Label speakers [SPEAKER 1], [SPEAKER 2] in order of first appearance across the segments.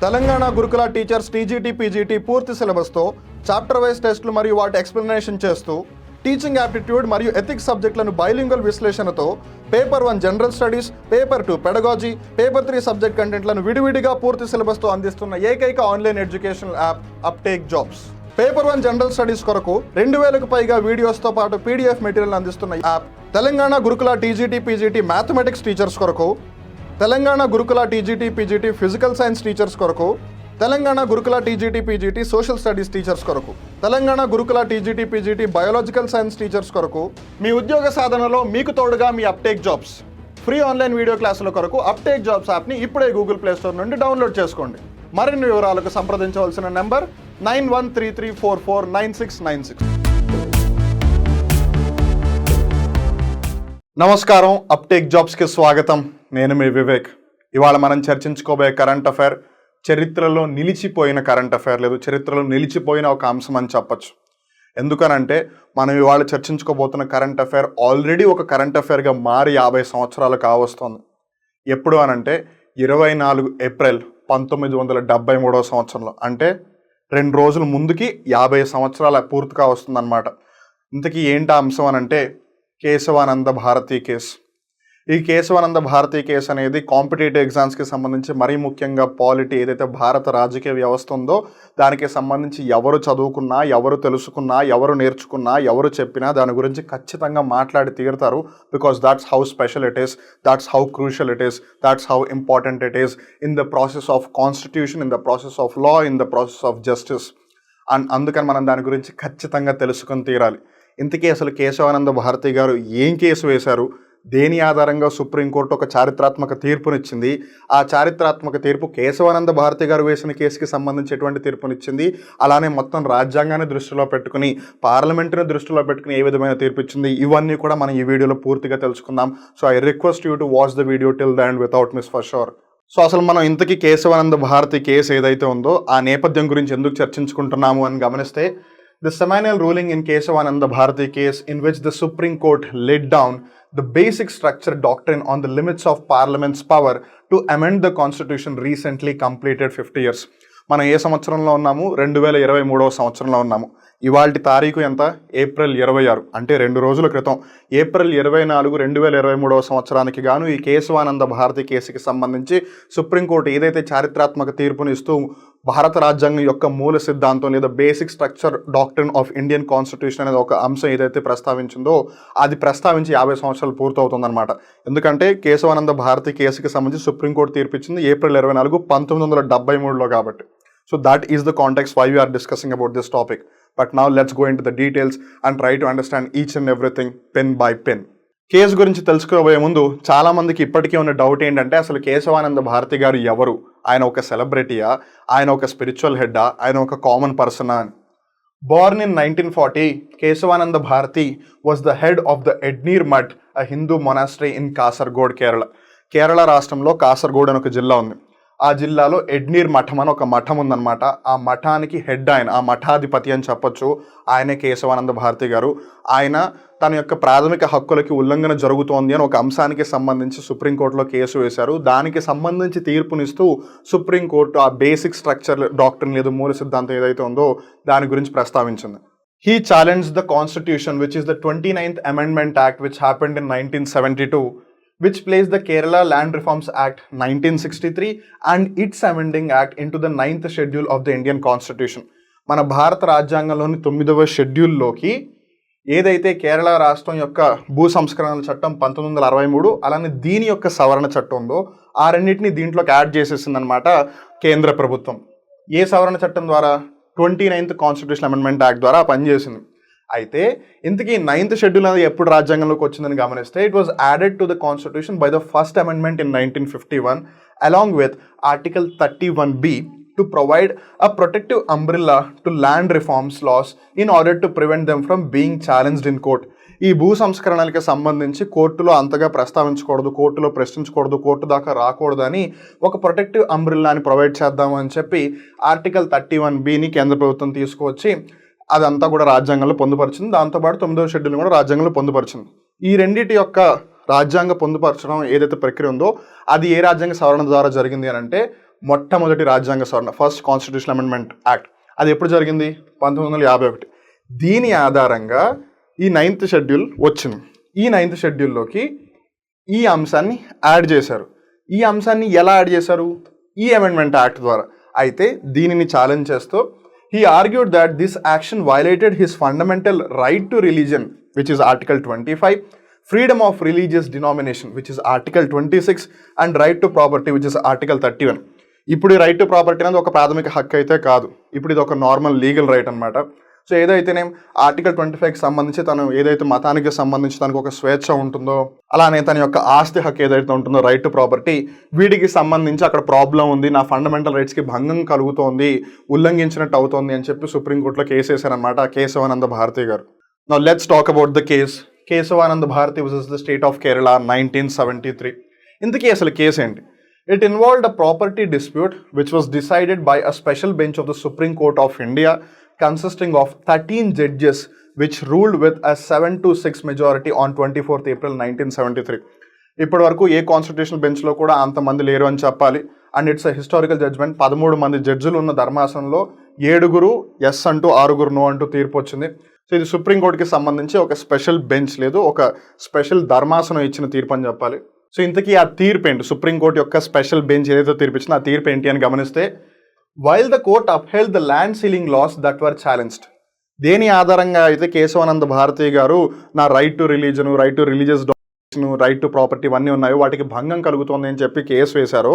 [SPEAKER 1] తెలంగాణ గురుకుల teachers TGT PGT పూర్తి సిలబస్తో chapter wise టెస్టులు మరియు వాటి ఎక్స్ప్లెనేషన్ చేస్తూ టీచింగ్ యాప్టిట్యూడ్ మరియు ఎథిక్స్ సబ్జెక్టులను బైలింగ్వల్ విశ్లేషణతో paper 1 general studies, paper 2 pedagogy, paper 3 subject కంటెంట్లను విడివిడిగా పూర్తి సిలబస్తో అందిస్తున్న ఏకైక online educational app uptake jobs. Paper 1 general studies కొరకు 2000కు పైగా వీడియోస్తో పాటు పీడిఎఫ్ మెటీరియల్ అందిస్తున్న యాప్. తెలంగాణ గురుకుల టీజీటీ పీజీటీ మ్యాథమెటిక్స్ టీచర్స్ కొరకు, తెలంగాణ గురుకుల TGT PGT physical science teachers కొరకు, తెలంగాణ గురుకుల TGT PGT social studies teachers కొరకు, తెలంగాణ గురుకుల TGT PGT biological science teachers కొరకు మీ ఉద్యోగ సాధనలో మీకు తోడుగా మీ Uptake Jobs. Free online video క్లాసుల కొరకు అప్టేక్ జాబ్స్ యాప్ని ఇప్పుడే గూగుల్ ప్లే స్టోర్ నుండి డౌన్లోడ్ చేసుకోండి. మరిన్ని వివరాలకు సంప్రదించవలసిన నెంబర్ 9133449696. నమస్కారం, అప్టేక్ జాబ్స్కి స్వాగతం. నేను మీ వివేక్. ఇవాళ మనం చర్చించుకోబోయే కరెంట్ అఫైర్ చరిత్రలో నిలిచిపోయిన కరెంట్ అఫైర్, లేదు చరిత్రలో నిలిచిపోయిన ఒక అంశం అని చెప్పచ్చు. ఎందుకనంటే మనం ఇవాళ చర్చించుకోబోతున్న కరెంట్ అఫైర్ ఆల్రెడీ ఒక కరెంట్ అఫైర్గా మారి 50 సంవత్సరాలు కావస్తుంది. ఎప్పుడు అనంటే 24 ఏప్రిల్ 1973 సంవత్సరంలో, అంటే 2 రోజుల ముందుకి 50 సంవత్సరాల పూర్తిగా వస్తుందన్నమాట. ఇంతకీ ఏంటి అంశం అనంటే కేశవానంద భారతి కేసు. ఈ కేశవానంద భారతి కేసు అనేది కాంపిటేటివ్ ఎగ్జామ్స్కి సంబంధించి, మరీ ముఖ్యంగా పాలిటీ ఏదైతే భారత రాజకీయ వ్యవస్థ ఉందో దానికి సంబంధించి ఎవరు చదువుకున్నా, ఎవరు తెలుసుకున్నా, ఎవరు నేర్చుకున్నా, ఎవరు చెప్పినా దాని గురించి ఖచ్చితంగా మాట్లాడి తీరుతారు. Because that's how special it is, that's how crucial it is, that's how important it is in the process of constitution, in the process of law, in the process of justice. And అందుకని మనం దాని గురించి ఖచ్చితంగా తెలుసుకొని తీరాలి. ఇంతకీ అసలు కేశవానంద భారతి గారు ఏం కేసు వేశారు, దేని ఆధారంగా సుప్రీంకోర్టు ఒక చారిత్రాత్మక తీర్పునిచ్చింది, ఆ చారిత్రాత్మక తీర్పు కేశవానంద భారతి గారు వేసిన కేసుకి సంబంధించి ఎటువంటి తీర్పునిచ్చింది, అలానే మొత్తం రాజ్యాంగాన్ని దృష్టిలో పెట్టుకుని, పార్లమెంటుని దృష్టిలో పెట్టుకుని ఏ విధమైన తీర్పు ఇచ్చింది, ఇవన్నీ కూడా మనం ఈ వీడియోలో పూర్తిగా తెలుసుకుందాం. So I request you to watch the video till the end without miss for sure. So అసలు మనం ఇంతకీ కేశవానంద భారతి కేసు ఏదైతే ఉందో ఆ నేపథ్యం గురించి ఎందుకు చర్చించుకుంటున్నాము అని గమనిస్తే, the seminal ruling in Keshavananda Bharati case in which the Supreme Court laid down the basic structure doctrine on the limits of Parliament's power to amend the Constitution recently completed 50 years. మనం ఏ సంవత్సరంలో ఉన్నాము? 2023 సంవత్సరంలో ఉన్నాము. ఇవాల్టి తారీఖు ఎంత? April 26, అంటే 2 రోజుల క్రితం ఏప్రిల్ 24, 2023 సంవత్సరానికి గాను ఈ కేశవానంద భారతి కేసుకి సంబంధించి సుప్రీంకోర్టు ఏదైతే చారిత్రాత్మక తీర్పునిస్తూ భారత రాజ్యాంగం యొక్క మూల సిద్ధాంతం లేదా basic structure doctrine of Indian constitution అనేది ఒక అంశం ఏదైతే ప్రస్తావించిందో అది ప్రస్తావించి 50 సంవత్సరాలు పూర్తవుతుందన్నమాట. ఎందుకంటే కేశవానంద భారతి కేసుకి సంబంధించి సుప్రీంకోర్టు తీర్పిచ్చింది ఏప్రిల్ 24, 1973లో కాబట్టి. So that is the context why we are discussing about this topic. But now let's go into the details and try to understand each and everything pen by pen. Case గురించి తెలుసుకోబోయే ముందు చాలామందికి ఇప్పటికీ ఉన్న doubt ఏంటంటే అసలు కేశవానంద భారతి గారు ఎవరు? ఆయన ఒక సెలబ్రిటీయా, ఆయన ఒక స్పిరిచువల్ హెడ్డా, ఆయన ఒక కామన్ పర్సనా అని. Born in 1940, Keshavananda Bharati was the head of the Ednir Mutt, a Hindu monastery in Kasaragod, Kerala. Kerala రాష్ట్రంలో కాసర్గోడ్ అని ఒక జిల్లా ఉంది. ఆ జిల్లాలో ఎడ్నీర్ మఠం అని ఒక మఠం ఉందన్నమాట. ఆ మఠానికి హెడ్ ఆయన, ఆ మఠాధిపతి అని చెప్పొచ్చు. ఆయనే కేశవానంద భారతి గారు. ఆయన తన యొక్క ప్రాథమిక హక్కులకి ఉల్లంఘన జరుగుతోంది అని ఒక అంశానికి సంబంధించి సుప్రీంకోర్టులో కేసు వేశారు. దానికి సంబంధించి తీర్పునిస్తూ సుప్రీంకోర్టు ఆ బేసిక్ స్ట్రక్చర్ డాక్ట్రిన్ లేదా మూల సిద్ధాంతం ఏదైతే ఉందో దాని గురించి ప్రస్తావించింది. He challenged the constitution, which is the 29th Amendment Act which happened in 1972, which placed the Kerala Land Reforms Act 1963 and its amending act into the 9th schedule of the Indian Constitution. మన భారత రాజ్యాంగంలోని 9వ షెడ్యూల్లోకి ఏదైతే కేరళ రాష్ట్రం యొక్క భూ సంస్కరణల చట్టం 1963, అలానే దీని యొక్క సవరణ చట్టం ఉందో ఆ రెండింటిని దీంట్లోకి యాడ్ చేసేసిందనమాట కేంద్ర ప్రభుత్వం. ఏ సవరణ చట్టం ద్వారా? 29th కాన్స్టిట్యూషన్ అమెండ్మెంట్ యాక్ట్ ద్వారా పనిచేసింది. అయితే ఇంతకీ 9th షెడ్యూల్ అనేది ఎప్పుడు రాజ్యాంగంలోకి వచ్చిందని గమనిస్తే, it was added to the constitution by the first amendment in 1951 along with article 31B to provide a protective umbrella to land reforms laws in order to prevent them from being challenged in court. ఈ భూ సంస్కరణలకి సంబంధించి కోర్టులో అంతగా ప్రస్తావించకూడదు, కోర్టులో ప్రశ్నించకూడదు, court దాకా రాకూడదు అని ఒక ప్రొటెక్టివ్ అంబ్రిల్లాని ప్రొవైడ్ చేద్దామని చెప్పి ఆర్టికల్ 31Bని కేంద్ర ప్రభుత్వం తీసుకువచ్చి అదంతా కూడా రాజ్యాంగంలో పొందుపరిచింది. దాంతోపాటు 9వ షెడ్యూల్ కూడా రాజ్యాంగంలో పొందుపరిచింది. ఈ రెండింటి యొక్క రాజ్యాంగ పొందుపరచడం ఏదైతే ప్రక్రియ ఉందో అది ఏ రాజ్యాంగ సవరణ ద్వారా జరిగింది అని అంటే మొట్టమొదటి రాజ్యాంగ సవరణ, ఫస్ట్ కాన్స్టిట్యూషన్ అమెండ్మెంట్ యాక్ట్, అది ఎప్పుడు జరిగింది? 1951. దీని ఆధారంగా ఈ 9th షెడ్యూల్ వచ్చింది. ఈ 9th షెడ్యూల్లోకి ఈ అంశాన్ని యాడ్ చేశారు. ఈ అంశాన్ని ఎలా యాడ్ చేశారు? ఈ అమెండ్మెంట్ యాక్ట్ ద్వారా. అయితే దీనిని ఛాలెంజ్ చేస్తూ he argued that this action violated his fundamental right to religion, which is Article 25, freedom of religious denomination, which is Article 26, and right to property, which is Article 31. ఇప్పుడు ఈ right to property అనేది ఒక ప్రాథమిక హక్కు అయితే కాదు, ఇప్పుడు ఇది ఒక నార్మల్ లీగల్ రైట్ అనమాట. సో ఏదైతేనే ఆర్టికల్ 25కి సంబంధించి తను ఏదైతే మతానికి సంబంధించి తనకు ఒక స్వేచ్ఛ ఉంటుందో, అలానే తన యొక్క ఆస్తి హక్కు ఏదైతే ఉంటుందో రైట్ టు ప్రాపర్టీ, వీటికి సంబంధించి అక్కడ ప్రాబ్లం ఉంది, నా ఫండమెంటల్ రైట్స్కి భంగం కలుగుతోంది, ఉల్లంఘించినట్టు అవుతోంది అని చెప్పి సుప్రీంకోర్టులో కేసు వేశారనమాట కేశవానంద భారతి గారు. Now let's talk about the case. Kesavananda Bharati versus the state of Kerala 1973. ఇంతకీ అసలు కేసు ఏంటి? It involved a property dispute which was decided by a special bench of the Supreme Court of India consisting of 13 judges which ruled with a 7-6 majority on 24th April 1973. ఇప్పటి వరకు ఏ constitutional బెంచ్లో కూడా అంతమంది లేరు అని చెప్పాలి. And it's a historical judgment. 13 మంది జడ్జిలు ఉన్న ధర్మాసనంలో 7 ఎస్ అంటూ 6 నో అంటూ తీర్పు వచ్చింది. సో ఇది సుప్రీంకోర్టుకి సంబంధించి ఒక స్పెషల్ బెంచ్ లేదు, ఒక స్పెషల్ ధర్మాసనం ఇచ్చిన తీర్పు అని చెప్పాలి. సో ఇంతకీ ఆ తీర్పు ఏంటి? సుప్రీంకోర్టు యొక్క స్పెషల్ బెంచ్ ఏదైతే తీర్పిచ్చిందో ఆ తీర్పు ఏంటి అని గమనిస్తే, while the court upheld the land ceiling laws that were challenged. దేని ఆధారంగా అయితే కేశవానంద భారతి గారు నా right to religion, right to religious domination, right to property ఇవన్నీ ఉన్నాయో వాటికి భంగం కలుగుతుంది అని చెప్పి కేసు వేశారో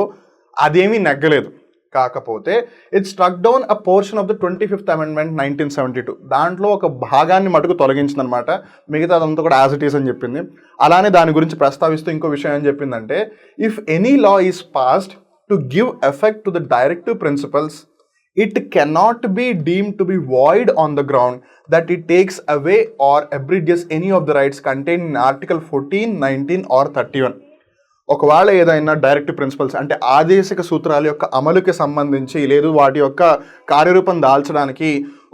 [SPEAKER 1] అదేమీ నెగ్గలేదు. కాకపోతే it struck down a portion of the 25th amendment 1972. దాంట్లో ఒక భాగాన్ని మటుకు తొలగించింది అనమాట, మిగతా అదంతా కూడా యాజ్ ఇట్ ఈస్ అని చెప్పింది. అలానే దాని గురించి ప్రస్తావిస్తూ ఇంకో విషయం ఏం చెప్పిందంటే, if any law is passed to give effect to the directive principles, it cannot be deemed to be void on the ground that it takes away or abridges any of the rights contained in Article 14, 19 or 31. ఒకవేళ ఏదైనా directive principles అంటే ఆదేశిక సూత్రాల యొక్క అమలుకి సంబంధించి లేదు వాటి యొక్క కార్యరూపం దాల్చడానికి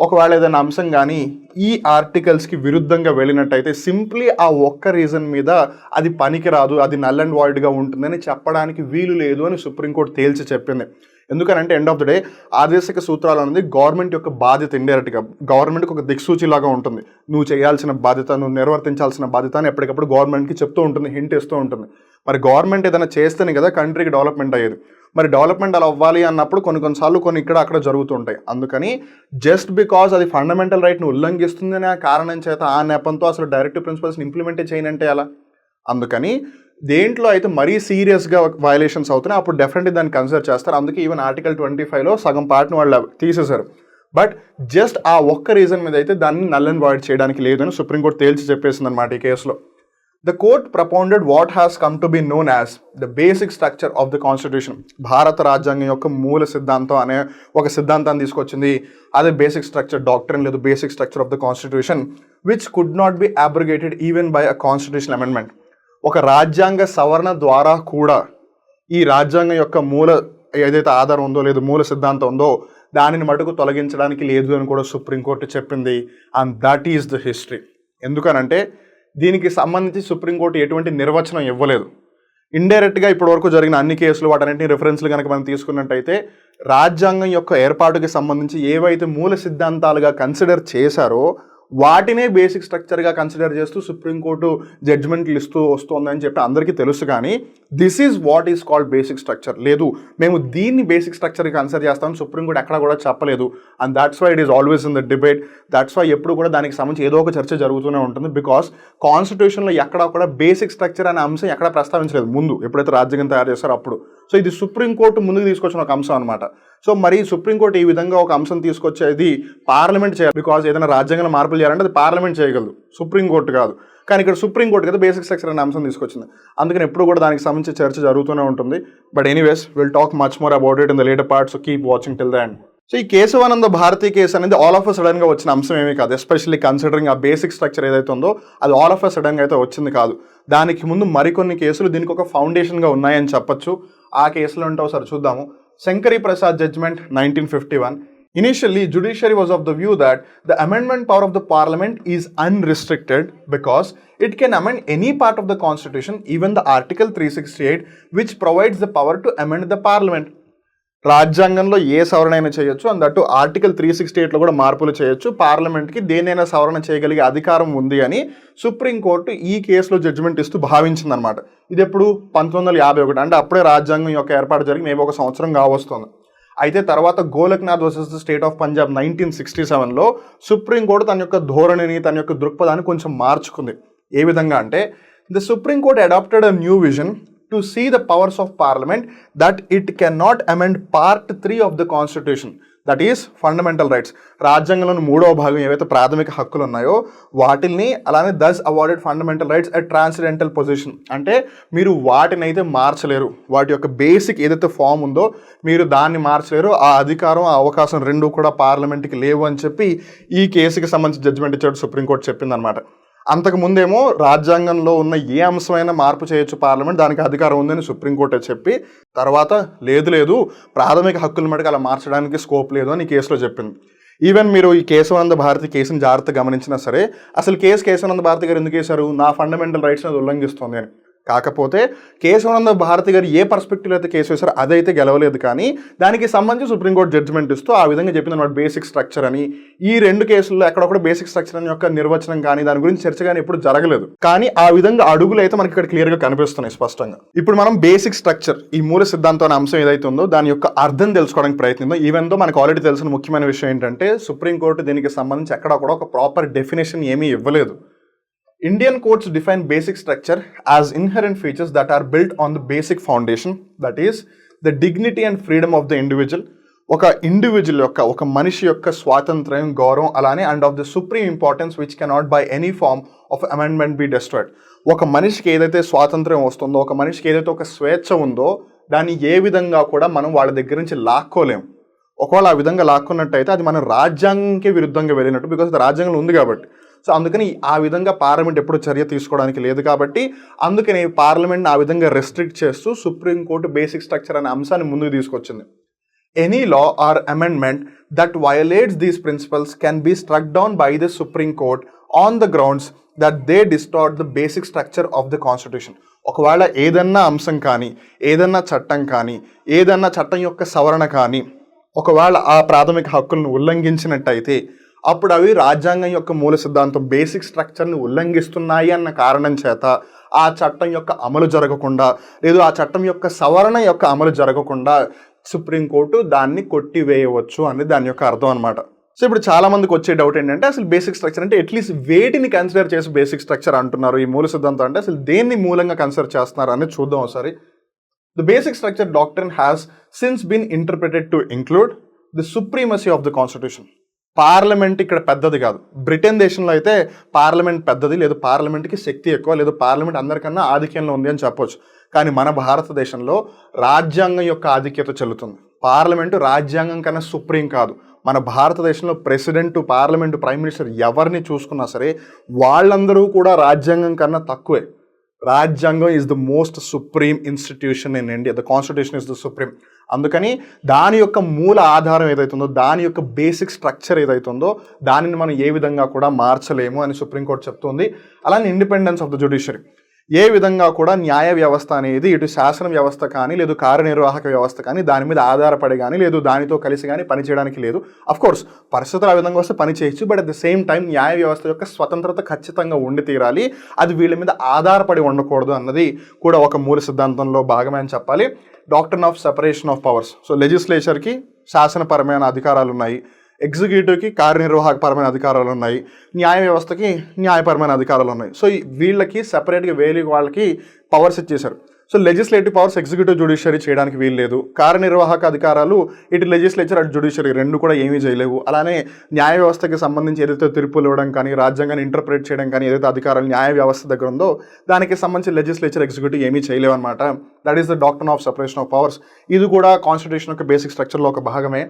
[SPEAKER 1] ఒకవేళ ఏదైనా అంశం కానీ ఈ ఆర్టికల్స్కి విరుద్ధంగా వెళ్ళినట్టయితే సింప్లీ ఆ ఒక్క రీజన్ మీద అది పనికిరాదు, అది నల్ అండ్ వాయిడ్గా ఉంటుందని చెప్పడానికి వీలు లేదు అని సుప్రీంకోర్టు తేల్చి చెప్పింది. ఎందుకనంటే ఎండ్ ఆఫ్ ద డే ఆదేశిక సూత్రాలు అనేది గవర్నమెంట్ యొక్క బాధ్యత. ఇండైరెక్ట్గా గవర్నమెంట్కి ఒక దిక్సూచిలాగా ఉంటుంది. నువ్వు చేయాల్సిన బాధ్యత, నువ్వు నిర్వర్తించాల్సిన బాధ్యత అని ఎప్పటికప్పుడు గవర్నమెంట్కి చెప్తూ ఉంటుంది, హింట్ ఇస్తూ ఉంటుంది. మరి గవర్నమెంట్ ఏదైనా చేస్తేనే కదా కంట్రీకి డెవలప్మెంట్ అయ్యేది. మరి డెవలప్మెంట్ అలా అవ్వాలి అన్నప్పుడు కొన్నిసార్లు ఇక్కడ అక్కడ జరుగుతూ ఉంటాయి. అందుకని జస్ట్ బికాజ్ అది ఫండమెంటల్ రైట్ని ఉల్లంఘిస్తుందనే కారణం చేత ఆ నెపంతో అసలు డైరెక్టివ్ ప్రిన్సిపల్స్ని ఇంప్లిమెంటే చేయనంటే అలా. అందుకని దేంట్లో అయితే మరీ సీరియస్గా వయలేషన్స్ అవుతున్నాయి అప్పుడు డెఫినెట్లీ దాన్ని కన్సిడర్ చేస్తారు. అందుకే ఈవెన్ ఆర్టికల్ 25లో సగం పార్ట్ని వాళ్ళు తీసేశారు. బట్ జస్ట్ ఆ ఒక్క రీజన్ మీద అయితే దాన్ని నల్ అండ్ వాయిడ్ చేయడానికి లేదని సుప్రీంకోర్టు తేల్చి చెప్పేసింది అనమాట ఈ కేసులో. The court propounded what has come to be known as the basic structure of the constitution. భారత రాజ్యాంగం యొక్క మూల సిద్ధాంతం అనే ఒక సిద్ధాంతాన్ని తీసుకొచ్చింది. అదే బేసిక్ స్ట్రక్చర్, డాక్ట్రిన్ లేదు, basic structure of the constitution which could not be abrogated even by a constitution amendment. ఒక రాజ్యాంగ సవరణ ద్వారా కూడా ఈ రాజ్యాంగం యొక్క మూల ఏదైతే ఆధారం ఉందో లేదు మూల సిద్ధాంతం ఉందో దానిని మటుకు తొలగించడానికి లేదు అని కూడా సుప్రీంకోర్టు చెప్పింది. And that is the history. ఎందుకనంటే దీనికి సంబంధించి సుప్రీంకోర్టు ఎటువంటి నిర్వచనం ఇవ్వలేదు. ఇండైరెక్ట్గా ఇప్పటివరకు జరిగిన అన్ని కేసులు వాటన్నింటినీ రిఫరెన్స్లు కనుక మనం తీసుకున్నట్టయితే రాజ్యాంగం యొక్క ఏర్పాటుకి సంబంధించి ఏవైతే మూల సిద్ధాంతాలుగా కన్సిడర్ చేశారో వాటినే బేసిక్ స్ట్రక్చర్గా కన్సిడర్ చేస్తూ సుప్రీంకోర్టు జడ్జ్మెంట్లు ఇస్తూ వస్తుందని చెప్పి అందరికీ తెలుసు. కానీ this is what is called basic structure. లేదు మేము దీన్ని బేసిక్ స్ట్రక్చర్గా కన్సిడర్ చేస్తామని సుప్రీంకోర్టు ఎక్కడ కూడా చెప్పలేదు. And that's why it is always in the debate. That's why ఎప్పుడు కూడా దానికి సంబంధించి ఏదో ఒక చర్చ జరుగుతూనే ఉంటుంది. బికాస్ కాన్స్టిట్యూషన్లో ఎక్కడ కూడా బేసిక్ స్ట్రక్చర్ అనే అంశం ఎక్కడ ప్రస్తావించలేదు ముందు ఎప్పుడైతే రాజ్యాంగం తయారు చేస్తారో అప్పుడు. సో ఇది సుప్రీంకోర్టు ముందుకు తీసుకొచ్చిన ఒక అంశం అనమాట. సో మరి సుప్రీంకోర్టు ఈ విధంగా ఒక అంశం తీసుకొచ్చేది పార్లమెంట్ చేయాలి. బికాజ్ ఏదైనా రాజ్యాంగంలో మార్పులు చేయాలంటే అది పార్లమెంట్ చేయగలదు, సుప్రీంకోర్టు కాదు. కానీ ఇక్కడ సుప్రీంకోర్టు కదా బేసిక్ స్ట్రక్చర్ అనే అంశం తీసుకొచ్చింది. అందుకని ఎప్పుడు కూడా దానికి సంబంధించి చర్చ జరుగుతూనే ఉంటుంది. But anyways will talk much more about it in the later part. So keep watching till the end. So ఈ కేశవానంద భారతి కేసు అనేది ఆల్ ఆఫ్ అ సడన్గా వచ్చిన అంశం ఏమీ కాదు. ఎస్పెషల్లీ కన్సిడరింగ్ ఆ బేసిక్ స్ట్రక్చర్ ఏదైతే ఉందో అది ఆల్ ఆఫ్ అ సడన్గా అయితే వచ్చింది కాదు. దానికి ముందు మరికొన్ని కేసులు దీనికి ఒక ఫౌండేషన్గా ఉన్నాయని చెప్పొచ్చు. ఆ కేసులో ఉంటే ఒకసారి చూద్దాము. Shankari Prasad judgment 1951. Initially, judiciary was of the view that the amendment power of the parliament is unrestricted because it can amend any part of the constitution, even the article 368, which provides the power to amend the parliament. రాజ్యాంగంలో ఏ సవరణ అయినా చేయొచ్చు, and that article 368లో కూడా మార్పులు చేయొచ్చు. పార్లమెంట్కి దేనైనా సవరణ చేయగలిగే అధికారం ఉంది అని సుప్రీంకోర్టు ఈ కేసులో జడ్జిమెంట్ ఇస్తూ భావించిందనమాట. ఇది ఎప్పుడు 1951, అంటే అప్పుడే రాజ్యాంగం యొక్క ఏర్పాటు జరిగి మేబీ ఒక సంవత్సరం కావస్తుంది. అయితే తర్వాత Golaknath versus the state of Punjab 1967లో సుప్రీంకోర్టు తన యొక్క ధోరణిని, తన యొక్క దృక్పథాన్ని కొంచెం మార్చుకుంది. ఏ విధంగా అంటే, the supreme court adapted a new vision to see the powers of parliament that it cannot amend part 3 of the constitution, that is fundamental rights. రాజ్యాంగంలోని 3వ భాగం ఏవైతే ప్రాథమిక హక్కులు ఉన్నాయో వాటిని, అలానే thus awarded fundamental rights a transcendental position, అంటే మీరు వాటిని అయితే మార్చలేరు, వాటి యొక్క బేసిక్ ఏదైతే ఫామ్ ఉందో మీరు దాన్ని మార్చలేరు, ఆ అధికారం, ఆ అవకాశం రెండూ కూడా పార్లమెంట్కి లేవు అని చెప్పి ఈ కేసుకి సంబంధించి జడ్జిమెంట్ ఇచ్చాడు సుప్రీంకోర్టు చెప్పిందనమాట. అంతకు ముందేమో రాజ్యాంగంలో ఉన్న ఏ అంశమైనా మార్పు చేయొచ్చు పార్లమెంట్, దానికి అధికారం ఉందని సుప్రీంకోర్టే చెప్పి, తర్వాత లేదు ప్రాథమిక హక్కుల మటుకు అలా మార్చడానికి స్కోప్ లేదు అని ఈ కేసులో చెప్పింది. ఈవెన్ మీరు ఈ కేశవానంద భారతి కేసుని జాగ్రత్తగా గమనించినా సరే, అసలు కేశవానంద భారతి గారు ఎందుకు వేశారు, నా ఫండమెంటల్ రైట్స్ని ఉల్లంఘిస్తుంది అని. కాకపోతే కేశవానంద భారతి గారు ఏ పర్స్పెక్టివ్ అయితే కేసు వేశారో అదైతే గెలవలేదు, కానీ దానికి సంబంధించి సుప్రీంకోర్టు జడ్జిమెంట్ ఇస్తూ ఆ విధంగా చెప్పింది అన్నమాట. బేసిక్ స్ట్రక్చర్ అని, ఈ 2 కేసుల్లో ఎక్కడొక్కడ బేసిక్ స్ట్రక్చర్ అని యొక్క నిర్వచనం కానీ దాని గురించి చర్చ కానీ ఎప్పుడు జరగలేదు, కానీ ఆ విధంగా అడుగులు అయితే మనకి ఇక్కడ క్లియర్గా కనిపిస్తున్నాయి స్పష్టంగా. ఇప్పుడు మనం బేసిక్ స్ట్రక్చర్, ఈ మూల సిద్ధాంతం అనే అంశం ఏదైతే ఉందో దాని యొక్క అర్థం తెలుసుకోవడానికి ప్రయత్నిద్దాం. ఈవెన్ దో మనకు ఆల్రెడీ తెలిసిన ముఖ్యమైన విషయం ఏంటంటే, సుప్రీంకోర్టు దీనికి సంబంధించి ఎక్కడొక్కడ ఒక ప్రాపర్ డెఫినేషన్ ఏమీ ఇవ్వలేదు. Indian courts define basic structure as inherent features that are built on the basic foundation, that is the dignity and freedom of the individual. ఒక ఇండివిజువల్ యొక్క, ఒక మనిషి యొక్క స్వాతంత్ర్యం, గౌరవం, అలానే and of the supreme importance which cannot by any form of amendment be destroyed. ఒక మనిషికి ఏదైతే స్వాతంత్ర్యం వస్తుందో, ఒక మనిషికి ఏదైతే ఒక స్వేచ్ఛ ఉందో దాన్ని ఏ విధంగా కూడా మనం వాళ్ళ దగ్గర నుంచి లాక్కోలేం. ఒకవేళ ఆ విధంగా లాక్కున్నట్టయితే అది మన రాజ్యాంగంకే విరుద్ధంగా వెళ్ళినట్టు, బికాస్ అది రాజ్యాంగంలో ఉంది కాబట్టి. సో అందుకని ఆ విధంగా పార్లమెంట్ ఎప్పుడు చర్య తీసుకోవడానికి లేదు, కాబట్టి అందుకని పార్లమెంట్ని ఆ విధంగా రెస్ట్రిక్ట్ చేస్తూ సుప్రీంకోర్టు బేసిక్ స్ట్రక్చర్ అనే అంశాన్ని ముందుకు తీసుకొచ్చింది. Any law or amendment that violates these principles can be struck down by the supreme court on the grounds that they distort the basic structure of the constitution. ఒకవేళ ఏదన్నా అంశం కానీ, ఏదన్నా చట్టం కానీ, ఏదన్నా చట్టం యొక్క సవరణ కానీ ఒకవేళ ఆ ప్రాథమిక హక్కులను ఉల్లంఘించినట్టయితే అప్పుడు అవి రాజ్యాంగం యొక్క మూల సిద్ధాంతం బేసిక్ స్ట్రక్చర్ని ఉల్లంఘిస్తున్నాయి అన్న కారణం చేత ఆ చట్టం యొక్క అమలు జరగకుండా, లేదు ఆ చట్టం యొక్క సవరణ యొక్క అమలు జరగకుండా సుప్రీంకోర్టు దాన్ని కొట్టివేయవచ్చు అనేది దాని యొక్క అర్థం అనమాట. సో ఇప్పుడు చాలా మందికి వచ్చే డౌట్ ఏంటంటే, అసలు బేసిక్ స్ట్రక్చర్ అంటే అట్లీస్ట్ వేటిని కన్సిడర్ చేసి బేసిక్ స్ట్రక్చర్ అంటున్నారు ఈ మూల సిద్ధాంతం అంటే, అసలు దేన్ని మూలంగా కన్సిడర్ చేస్తున్నారు అనేది చూద్దాం ఒకసారి. The basic structure doctrine has since been interpreted to include the supremacy of the constitution. Parliament ఇక్కడ పెద్దది కాదు. బ్రిటన్ దేశంలో అయితే పార్లమెంట్ పెద్దది, లేదు పార్లమెంట్కి శక్తి ఎక్కువ, లేదు పార్లమెంట్ అందరికన్నా ఆధిక్యంలో ఉంది అని చెప్పొచ్చు. కానీ మన భారతదేశంలో రాజ్యాంగం యొక్క ఆధిక్యత చెల్లుతుంది. పార్లమెంటు రాజ్యాంగం కన్నా సుప్రీం కాదు. మన భారతదేశంలో ప్రెసిడెంట్, పార్లమెంటు, ప్రైమ్ మినిస్టర్ ఎవరిని చూసుకున్నా సరే వాళ్ళందరూ కూడా రాజ్యాంగం కన్నా తక్కువే. రాజ్యాంగం is the most supreme institution in India. The constitution is the supreme. అందుకని దాని యొక్క మూల ఆధారం ఏదైతుందో, దాని యొక్క బేసిక్ స్ట్రక్చర్ ఏదైతుందో దానిని మనం ఏ విధంగా కూడా మార్చలేము అని సుప్రీంకోర్టు చెప్తుంది. అలానే ఇండిపెండెన్స్ ఆఫ్ ద జ్యుడిషియరీ, ఏ విధంగా కూడా న్యాయ వ్యవస్థ అనేది ఇటు శాసన వ్యవస్థ కానీ, లేదు కార్యనిర్వాహక వ్యవస్థ కానీ దాని మీద ఆధారపడి కానీ, లేదు దానితో కలిసి కానీ పనిచేయడానికి లేదు. అఫ్కోర్స్ పరిస్థితులు ఆ విధంగా వస్తే పని చేయొచ్చు, but at the same time న్యాయ వ్యవస్థ యొక్క స్వతంత్రత ఖచ్చితంగా ఉండి తీరాలి. అది వీళ్ళ మీద ఆధారపడి ఉండకూడదు అన్నది కూడా ఒక మూల సిద్ధాంతంలో భాగమే అని చెప్పాలి. Doctrine of separation of powers. So లెజిస్లేచర్కి శాసనపరమైన అధికారాలు ఉన్నాయి, ఎగ్జిక్యూటివ్కి కార్యనిర్వాహకపరమైన అధికారాలు ఉన్నాయి, న్యాయ వ్యవస్థకి న్యాయపరమైన అధికారాలు ఉన్నాయి. సో వీళ్ళకి సెపరేట్గా వాళ్ళకి పవర్స్ ఇచ్చేశారు. So legislative powers executive judiciary చేయడానికి వీలు లేదు. కార్యనిర్వాహక అధికారాలు ఇటు లెజిస్లేచర్ అటు జ్యుడిషియరీ రెండు కూడా ఏమీ చేయలేవు. అలానే న్యాయ వ్యవస్థకి సంబంధించి ఏదైతే తీర్పులు ఇవ్వడం కానీ, రాజ్యాంగాన్ని ఇంటర్ప్రిట్ చేయడం కానీ ఏదైతే అధికారాలు న్యాయ వ్యవస్థ దగ్గర ఉందో దానికి సంబంధించి లెజిస్లేచర్, ఎగ్జిక్యూటివ్ ఏమీ చేయలేవు అనమాట. That is the doctrine of separation of powers. ఇది కూడా కాన్స్టిట్యూషన్ యొక్క బేసిక్ స్ట్రక్చర్లో ఒక భాగమే.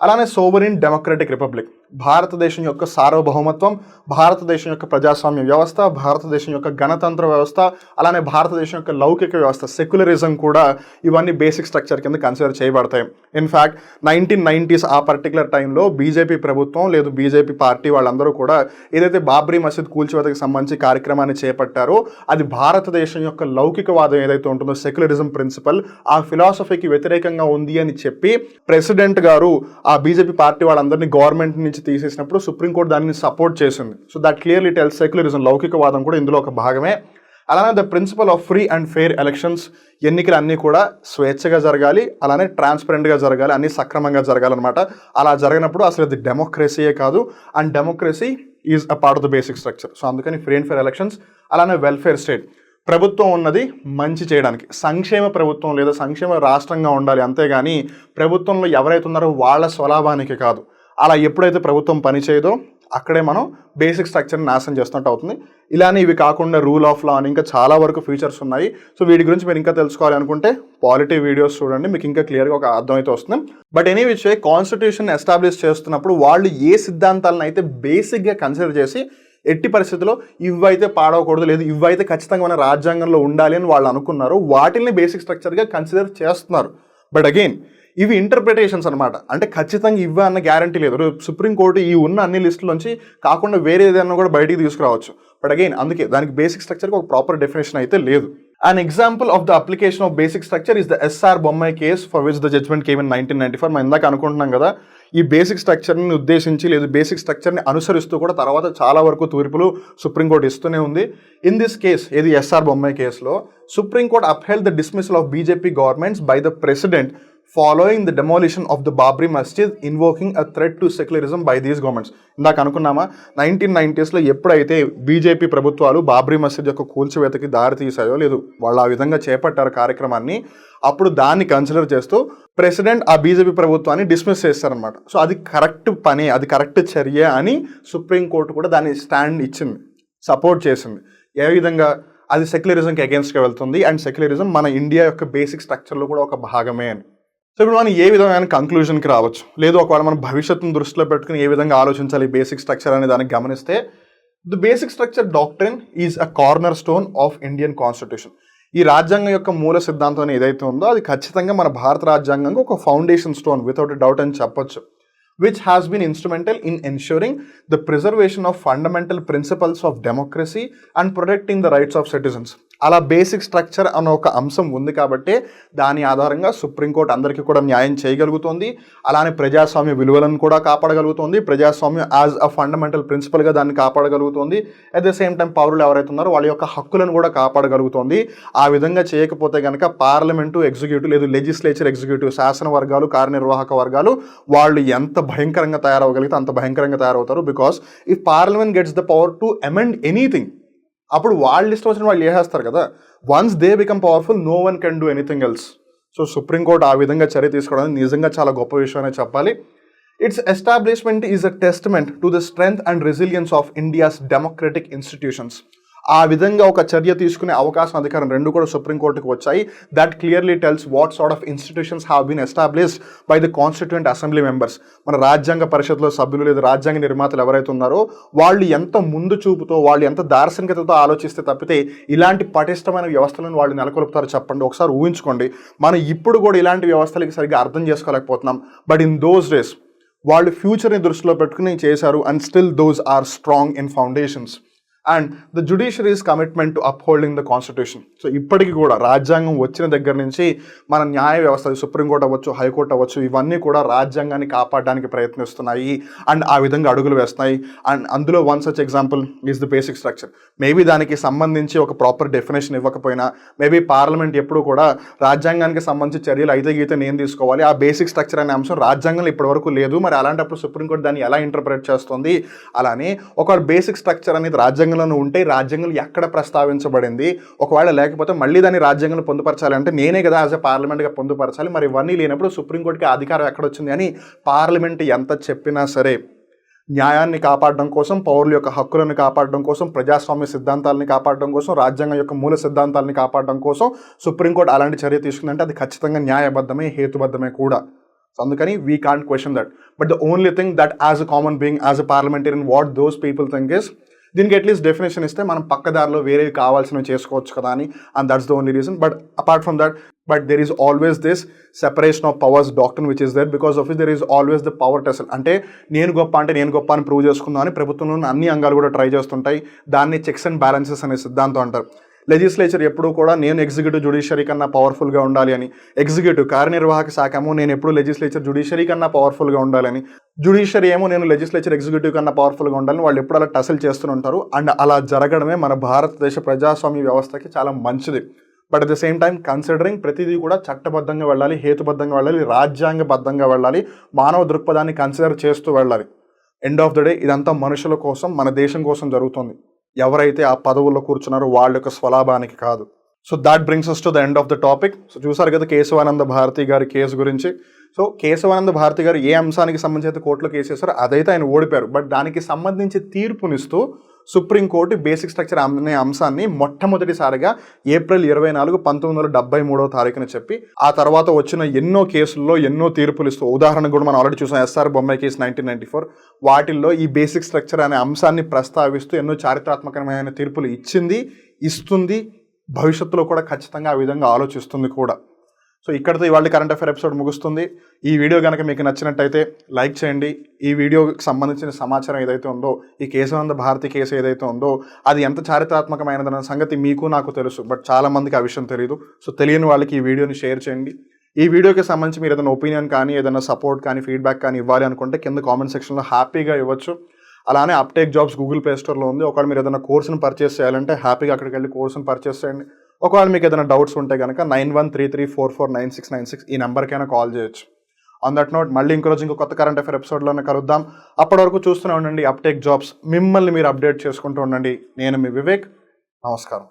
[SPEAKER 1] అలానే సోవరిన్ డెమోక్రటిక్ రిపబ్లిక్. భారతదేశం యొక్క సార్వభౌమత్వం, భారతదేశం యొక్క ప్రజాస్వామ్య వ్యవస్థ, భారతదేశం యొక్క గణతంత్ర వ్యవస్థ, అలానే భారతదేశం యొక్క లౌకిక వ్యవస్థ సెక్యులరిజం కూడా ఇవన్నీ బేసిక్ స్ట్రక్చర్ కింద కన్సిడర్ చేయబడతాయి. ఇన్ఫ్యాక్ట్ 1990s ఆ పర్టికులర్ టైంలో బీజేపీ ప్రభుత్వం లేదు బీజేపీ పార్టీ వాళ్ళందరూ కూడా ఏదైతే బాబ్రీ మసీద్ కూల్చివేతకి సంబంధించి కార్యక్రమాన్ని చేపట్టారో అది భారతదేశం యొక్క లౌకికవాదం ఏదైతే ఉంటుందో సెక్యులరిజం ప్రిన్సిపల్ ఆ ఫిలాసఫీకి వ్యతిరేకంగా ఉంది అని చెప్పి ప్రెసిడెంట్ గారు ఆ బీజేపీ పార్టీ వాళ్ళందరినీ గవర్నమెంట్ నుంచి తీసేసినప్పుడు సుప్రీంకోర్టు దానిని సపోర్ట్ చేసింది. So that clearly tells secularism లౌకికవాదం కూడా ఇందులో ఒక భాగమే. అలానే the principle of free and fair elections, ఎన్నికలు అన్నీ కూడా స్వేచ్ఛగా జరగాలి, అలానే ట్రాన్స్పరెంట్గా జరగాలి, అన్నీ సక్రమంగా జరగాలన్నమాట. అలా జరిగినప్పుడు అసలు అది డెమోక్రసీయే కాదు, and democracy is a part of the basic structure. So అందుకని ఫ్రీ అండ్ ఫెయిర్ ఎలక్షన్స్, అలానే వెల్ఫేర్ స్టేట్, ప్రభుత్వం ఉన్నది మంచి చేయడానికి, సంక్షేమ ప్రభుత్వం లేదా సంక్షేమ రాష్ట్రంగా ఉండాలి, అంతేగాని ప్రభుత్వంలో ఎవరైతే ఉన్నారో వాళ్ళ స్వలాభానికి కాదు. అలా ఎప్పుడైతే ప్రభుత్వం పనిచేయదో అక్కడే మనం బేసిక్ స్ట్రక్చర్ని నాశనం చేస్తున్నట్టు అవుతుంది. ఇలానే ఇవి కాకుండా రూల్ ఆఫ్ లా అని ఇంకా చాలా వరకు ఫీచర్స్ ఉన్నాయి. సో వీటి గురించి మీరు ఇంకా తెలుసుకోవాలి అనుకుంటే పాలిటీ వీడియోస్ చూడండి, మీకు ఇంకా క్లియర్గా ఒక అర్థం అయితే వస్తుంది. But any which way constitution establish చేస్తున్నప్పుడు వాళ్ళు ఏ సిద్ధాంతాలను అయితే బేసిక్గా కన్సిడర్ చేసి ఎట్టి పరిస్థితుల్లో ఇవైతే పాడవకూడదు లేదు ఇవైతే ఖచ్చితంగా మన రాజ్యాంగంలో ఉండాలి అని వాళ్ళు అనుకున్నారు, వాటిని బేసిక్ స్ట్రక్చర్గా కన్సిడర్ చేస్తున్నారు. బట్ అగైన్ ఇవి ఇంటర్ప్రిటేషన్స్ అనమాట. అంటే ఖచ్చితంగా ఇవ్వ అన్న గ్యారంటీ లేదు. సుప్రీంకోర్టు ఈ ఉన్న అన్ని లిస్టులోంచి కాకుండా వేరే ఏదైనా కూడా బయటికి తీసుకురావచ్చు. బట్ అగైన్ అందుకే దానికి బేసిక్ స్ట్రక్చర్కి ఒక ప్రాపర్ డెఫినేషన్ అయితే లేదు. An example of the application of basic structure is the SR Bommai case for which the judgment came in 1994. మనం ఇందాక అనుకుంటున్నాం కదా, ఈ బేసిక్ స్ట్రక్చర్ని ఉద్దేశించి లేదు బేసిక్ స్ట్రక్చర్ని అనుసరిస్తూ కూడా తర్వాత చాలా వరకు తీర్పులు సుప్రీంకోర్టు ఇస్తూనే ఉంది. ఇన్ దిస్ కేస్ ఏది ఎస్ఆర్ బొమ్మాయి కేసులో supreme court upheld the dismissal of BJP governments by the president following the demolition of the Babri Masjid invoking a threat to secularism by these governments. ఇందాక అనుకున్నామా 1990sలో ఎప్పుడైతే బీజేపీ ప్రభుత్వాలు బాబ్రీ మస్జిద్ యొక్క కూల్చివేతకి దారి తీసాయో లేదు వాళ్ళు ఆ విధంగా చేపట్టారు కార్యక్రమాన్ని, అప్పుడు దాన్ని కన్సిడర్ చేస్తూ ప్రెసిడెంట్ ఆ బీజేపీ ప్రభుత్వాన్ని డిస్మిస్ చేస్తారనమాట. సో అది కరెక్ట్ పని, అది కరెక్ట్ చర్య అని సుప్రీంకోర్టు కూడా దాన్ని స్టాండ్ ఇచ్చింది, సపోర్ట్ చేసింది. ఏ విధంగా అది సెక్యులరిజంకి అగేన్స్ట్గా వెళ్తుంది అండ్ సెక్యులరిజం మన ఇండియా యొక్క బేసిక్ స్ట్రక్చర్లో కూడా ఒక భాగమే అని. సో ఇప్పుడు మనం ఏ విధమైన కంక్లూజన్కి రావచ్చు, లేదు ఒకవేళ మనం భవిష్యత్తును దృష్టిలో పెట్టుకుని ఏ విధంగా ఆలోచించాలి బేసిక్ స్ట్రక్చర్ అనే దానికి గమనిస్తే, the basic structure doctrine is a corner stone of Indian constitution. ఈ రాజ్యాంగం యొక్క మూల సిద్ధాంతం ఏదైతే ఉందో అది ఖచ్చితంగా మన భారత రాజ్యాంగంగా ఒక ఫౌండేషన్ స్టోన్ వితౌట్ డౌట్ అని చెప్పొచ్చు, which has been instrumental in ensuring the preservation of fundamental principles of democracy and protecting the rights of citizens. అలా బేసిక్ స్ట్రక్చర్ అన్న ఒక అంశం ఉంది కాబట్టి దాని ఆధారంగా సుప్రీంకోర్టు అందరికీ కూడా న్యాయం చేయగలుగుతుంది, అలానే ప్రజాస్వామ్య విలువలను కూడా కాపాడగలుగుతుంది, ప్రజాస్వామ్యం యాజ్ అ ఫండమెంటల్ ప్రిన్సిపల్గా దాన్ని కాపాడగలుగుతుంది, అట్ ద సేమ్ టైం పౌరులు ఎవరైతే ఉన్నారో వాళ్ళ యొక్క హక్కులను కూడా కాపాడగలుగుతుంది. ఆ విధంగా చేయకపోతే కనుక పార్లమెంటు ఎగ్జిక్యూటివ్ లేదు లెజిస్లేచర్ ఎగ్జిక్యూటివ్ శాసన వర్గాలు కార్యనిర్వాహక వర్గాలు వాళ్ళు ఎంత భయంకరంగా తయారవగలిగితే అంత భయంకరంగా తయారవుతారు. Because if parliament gets the power to amend anything, అప్పుడు వాళ్ళు ఇష్టం వచ్చిన వాళ్ళు చేసేస్తారు కదా. Once they become powerful no one can do anything else. So supreme court ఆ విధంగా చర్య తీసుకోవడం నిజంగా చాలా గొప్ప విషయం అనే చెప్పాలి. It's establishment is a testament to the strength and resilience of India's democratic institutions. ఆ విధంగా ఒక చర్య తీసుకునే అవకాశం అధికారం రెండు కూడా సుప్రీంకోర్టుకు వచ్చాయి. That clearly tells what sort of institutions have been established by the constituent assembly members. మన రాజ్యాంగ పరిషత్లో సభ్యులు లేదా రాజ్యాంగ నిర్మాతలు ఎవరైతే ఉన్నారో వాళ్ళు ఎంత ముందు చూపుతో వాళ్ళు ఎంత దార్శనికతతో ఆలోచిస్తే తప్పితే ఇలాంటి పటిష్టమైన వ్యవస్థలను వాళ్ళు నెలకొల్పుతారు చెప్పండి. ఒకసారి ఊహించుకోండి, మనం ఇప్పుడు కూడా ఇలాంటి వ్యవస్థలకి సరిగ్గా అర్థం చేసుకోలేకపోతున్నాం. బట్ ఇన్ దోస్ డేస్ వాళ్ళు ఫ్యూచర్ని దృష్టిలో పెట్టుకుని చేశారు and still those are strong in foundations. And the judiciary's commitment to upholding the constitution. So ఇప్పటికీ కూడా రాజ్యాంగం వచ్చిన దగ్గర నుంచి మన న్యాయ వ్యవస్థ సుప్రీంకోర్టు అవ్వచ్చు హైకోర్టు అవ్వచ్చు ఇవన్నీ కూడా రాజ్యాంగాన్ని కాపాడడానికి ప్రయత్నిస్తున్నాయి అండ్ ఆ విధంగా అడుగులు వేస్తున్నాయి. అండ్ అందులో one such example is the basic structure. Maybe దానికి సంబంధించి ఒక ప్రాపర్ డెఫినేషన్ ఇవ్వకపోయినా మేబీ పార్లమెంట్ ఎప్పుడు కూడా రాజ్యాంగానికి సంబంధించి చర్యలు అయితే గీతే నేను తీసుకోవాలి, ఆ బేసిక్ స్ట్రక్చర్ అనే అంశం రాజ్యాంగంలో ఇప్పటివరకు లేదు. మరి అలాంటప్పుడు సుప్రీంకోర్టు దాన్ని ఎలా ఇంటర్ప్రిట్ చేస్తుంది? అలానే ఒక బేసిక్ స్ట్రక్చర్ అనేది రాజ్యాంగంలో ఉంటే రాజ్యాంగంలో ఎక్కడ ప్రస్తావించబడింది, ఒకవేళ లేకపోతే మళ్ళీ దాన్ని రాజ్యాంగంలో పొందుపరచాలి అంటే నేనే కదా యాజ్ ఎ పార్లమెంట్గా పొందుపరచాలి. మరి ఇవన్నీ లేనప్పుడు సుప్రీంకోర్టుకి అధికారం ఎక్కడొచ్చింది అని పార్లమెంట్ ఎంత చెప్పినా సరే న్యాయాన్ని కాపాడడం కోసం, పౌరుల యొక్క హక్కులను కాపాడడం కోసం, ప్రజాస్వామ్య సిద్ధాంతాలని కాపాడడం కోసం, రాజ్యాంగం యొక్క మూల సిద్ధాంతాలని కాపాడడం కోసం సుప్రీంకోర్టు అలాంటి చర్య తీసుకుందంటే అది ఖచ్చితంగా న్యాయబద్ధమే హేతుబద్ధమే కూడా. సో అందుకని we can't question that. But the only thing that as a common being, as a parliamentarian, what those people think is, దీనికి అట్లీస్ట్ డెఫినేషన్ ఇస్తే మనం పక్కదారిలో వేరేవి కావాల్సినవి చేసుకోవచ్చు కదా అని, and that's the only reason. But apart from that, but there is always this separation of powers doctrine which is there, because of it there is always the power test. అంటే నేను గొప్ప అని ప్రూవ్ చేసుకుందాం అని ప్రభుత్వంలోని అన్ని అంగాలు కూడా ట్రై చేస్తుంటాయి. దాన్ని చెక్స్ అండ్ బ్యాలెన్సెస్ అనే సిద్ధాంతం అంటారు. లెజిస్లేచర్ ఎప్పుడు కూడా నేను ఎగ్జిక్యూటివ్ జ్యుడిషియరీ కన్నా పవర్ఫుల్గా ఉండాలి అని, ఎగ్జిక్యూటివ్ కార్యనిర్వాహక శాఖ ఏమో నేను ఎప్పుడు లెజిస్లేచర్ జ్యుడిషియరీ కన్నా పవర్ఫుల్గా ఉండాలని, జ్యుడిషియరీ ఏమో నేను లెజిస్లేచర్ ఎగ్జిక్యూటివ్ కన్నా పవర్ఫుల్గా ఉండాలని వాళ్ళు ఎప్పుడు అలా టసల్ చేస్తుంటారు. అండ్ అలా జరగడమే మన భారతదేశ ప్రజాస్వామ్య వ్యవస్థకి చాలా మంచిది. But at the same time considering ప్రతిదీ కూడా చట్టబద్ధంగా వెళ్ళాలి, హేతుబద్ధంగా వెళ్ళాలి, రాజ్యాంగబద్ధంగా వెళ్ళాలి, మానవ దృక్పథాన్ని కన్సిడర్ చేస్తూ వెళ్ళాలి. ఎండ్ ఆఫ్ ద డే ఇదంతా మనుషుల కోసం, మన దేశం కోసం జరుగుతుంది. ఎవరైతే ఆ పదవుల్లో కూర్చున్నారో వాళ్ళ యొక్క స్వలాభానికి కాదు. So that brings us to the end of the topic. So చూసారు కదా కేశవానంద భారతి గారి కేసు గురించి. సో కేశవానంద భారతి గారు ఏ అంశానికి సంబంధించి అయితే కోర్టులో కేసు వేశారో అదైతే ఆయన ఓడిపోయారు. బట్ దానికి సంబంధించి తీర్పునిస్తూ సుప్రీంకోర్టు బేసిక్ స్ట్రక్చర్ అనే అంశాన్ని మొట్టమొదటిసారిగా ఏప్రిల్ 24, 1973 చెప్పి, ఆ తర్వాత వచ్చిన ఎన్నో కేసుల్లో ఎన్నో తీర్పులు ఇస్తూ, ఉదాహరణకు కూడా మనం ఆల్రెడీ చూసాం ఎస్ఆర్ బొమ్మాయి కేసు 1994, వాటిల్లో ఈ బేసిక్ స్ట్రక్చర్ అనే అంశాన్ని ప్రస్తావిస్తూ ఎన్నో చారిత్రాత్మకమైన తీర్పులు ఇచ్చింది, ఇస్తుంది, భవిష్యత్తులో కూడా ఖచ్చితంగా ఆ విధంగా ఆలోచిస్తుంది కూడా. సో ఇక్కడితో ఇవాళ కరెంట్ అఫైర్ ఎపిసోడ్ ముగుస్తుంది. ఈ వీడియో కనుక మీకు నచ్చినట్టయితే లైక్ చేయండి. ఈ వీడియోకి సంబంధించిన సమాచారం ఏదైతే ఉందో, ఈ కేశవానంద భారతి కేసు ఏదైతే ఉందో అది ఎంత చారిత్రాత్మకమైనదన్న సంగతి మీకు నాకు తెలుసు, బట్ చాలామందికి ఆ విషయం తెలియదు. సో తెలియని వాళ్ళకి ఈ వీడియోని షేర్ చేయండి. ఈ వీడియోకి సంబంధించి మీరు ఏదైనా ఒపీనియన్ కానీ, ఏదైనా సపోర్ట్ కానీ, ఫీడ్బ్యాక్ కానీ ఇవ్వాలి అనుకుంటే కింద కామెంట్ సెక్షన్లో హ్యాపీగా ఇవ్వచ్చు. అలానే అప్టేక్ జాబ్స్ గూగుల్ ప్లే స్టోర్లో ఉంది. ఒకవేళ మీరు ఏదైనా కోర్సును పర్చేస్ చేయాలంటే హ్యాపీగా అక్కడికి వెళ్ళి కోర్సును పర్చేస్ చేయండి. ఒకవేళ మీకు ఏదైనా డౌట్స్ ఉంటే కనుక 9133449696 ఈ నెంబర్కైనా కాల్ చేయొచ్చు. ఆన్ దట్ నోట్ మళ్ళీ ఇంకో కొత్త కరెంట్ అఫైర్ ఎపిసోడ్లోనే కలుద్దాం. అప్పటి వరకు చూస్తూనే ఉండండి అప్టేక్ జాబ్స్. మిమ్మల్ని మీరు అప్డేట్ చేసుకుంటూ ఉండండి. నేను మీ వివేక్. నమస్కారం.